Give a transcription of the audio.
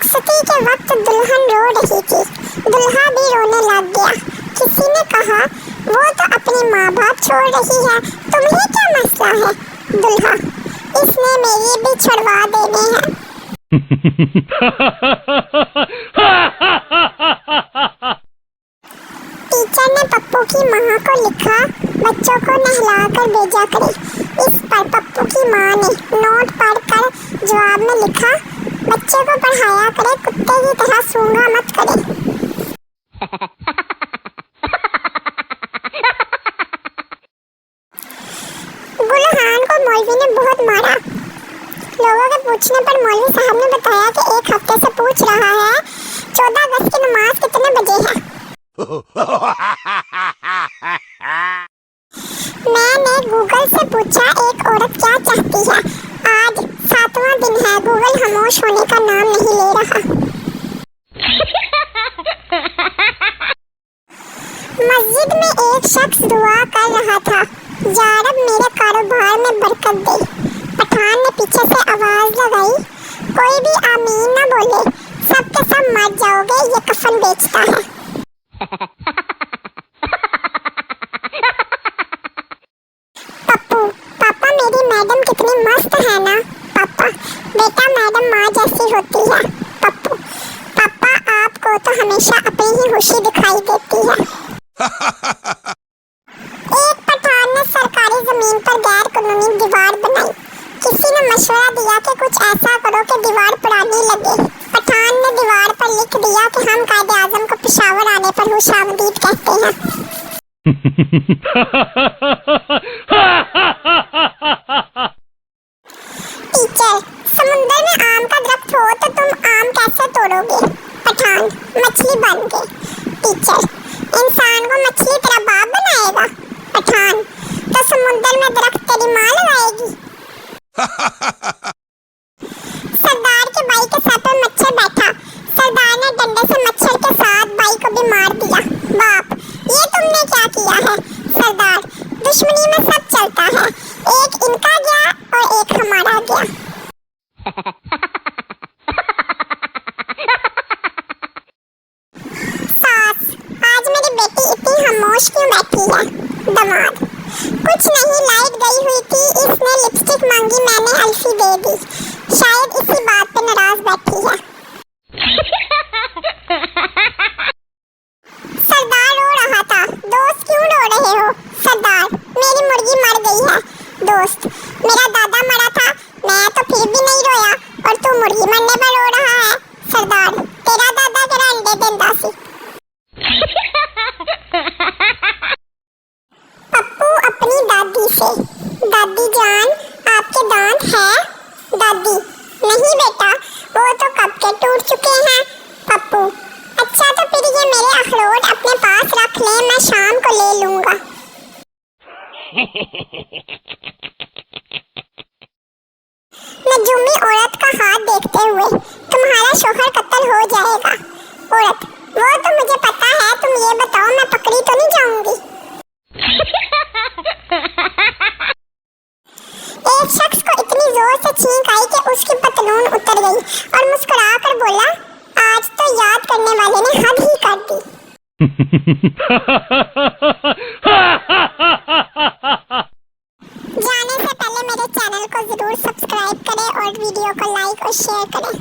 सती के वक्त दुल्हन रो रही थी, दुल्हा भी रोने लग गया। किसी ने कहा, वो तो अपने माँ बाप छोड़ रही है, तुम्हें क्या मसला है? दुल्हा, इसने मेरी भी छुड़वा देने हैं। टीचर ने पप्पू की माँ को लिखा, बच्चों को नहलाकर भेजा करे। इस पर पप्पू की माँ ने नोट पढ़कर जवाब में लिखा, बच्चे को पढ़ाया करे, कुत्ते की तरह सूंघा मत करे। गुलहान को मौलवी ने बहुत मारा। लोगों के पूछने पर मौलवी साहब ने बताया कि एक हफ्ते से पूछ रहा है 14 अगस्त की नमाज कितने बजे है। मैंने गूगल से पूछा, एक औरत क्या चाहती है? आज 7वां दिन है, गूगल खामोश होने का नाम नहीं ले रहा। मस्जिद में एक शख्स दुआ कर रहा था, या रब मेरे कारोबार में बरकत दे। पठान ने पीछे से आवाज लगाई, कोई भी आमीन न बोले, सब के सब मर जाओगे, ये कफन बेचता है। पप्पू, पापा मेरी मैडम कितनी मस्त है ना? पापा, बेटा मैडम माँ जैसी होती है। पप्पू, पापा आपको तो हमेशा अपनी ही खुशी दिखाई देती है। एक पठान ने सरकारी जमीन पर गैर कानूनी दीवार बनाई। किसी ने मशवरा दिया कि कुछ ऐसा करो कि दीवार पुरानी लगे। पठान ने दीवार पर लिख दिया कि हम कायदे आजम को पेशावर आने पर खुशामदीद कहते हैं। टीचर, समुद्र में आम का दरख्त हो तो तुम आम कैसे तोड़ोगे? पठान, मछली बन के। टीचर, इंसान को मछली तेरा बाप बनाएगा? पठान, तो समुद्र में दरख्त तेरी माँ लगाएगी। सरदार के भाई के सर पर मच्छर बैठा। सरदार ने डंडे से मच्छर के साथ भाई को भी मार दिया। बाप, ये तुमने क्या किया है? सरदार, दुश्मनी में सब चलता है, एक इनका गया और एक हमारा गया। सास, आज मेरी बेटी इतनी खामोश क्यों बैठी है? दामाद, कुछ नहीं, लाइट गई हुई थी, इसने लिपस्टिक मांगी, मैंने अल्फी दे दी, शायद इसी बात पे नाराज बैठी है। सरदार रो रहा था, दोस्त क्यों रो रहे हो? सरदार, मेरी मुर्गी मर गई है। दोस्त, मेरा दादा मरा था, मैं तो फिर भी नहीं रोया और तू मुर्गी मरने पर रो रहा है। सरदार, तेरा दादा तेरा अंडे देंदा सी। पप्पू अपनी दादी से, दादी जान आपके दांत है? दादी, नहीं बेटा, वो तो कब के टूट चुके हैं। पप्पू, अच्छा तो फिर ये मेरे अखरोट अपने पास रख ले, मैं शाम को ले लूंगा। नजूमी औरत का हाथ देखते हुए, तुम्हारा शौहर कत्ल हो जाएगा। औरत, वो तो मुझे पता है, तुम ये बताओ मैं पकड़ी तो नहीं जाऊंगी? एक शख्स को इतनी जोर से छींक आई कि उसकी पतलून उतर गई और मुस्कुरा कर बोला, आज तो याद करने वाले ने हद ही कर दी। जाने से पहले मेरे चैनल को जरूर सब्सक्राइब करें और वीडियो को लाइक और शेयर करें।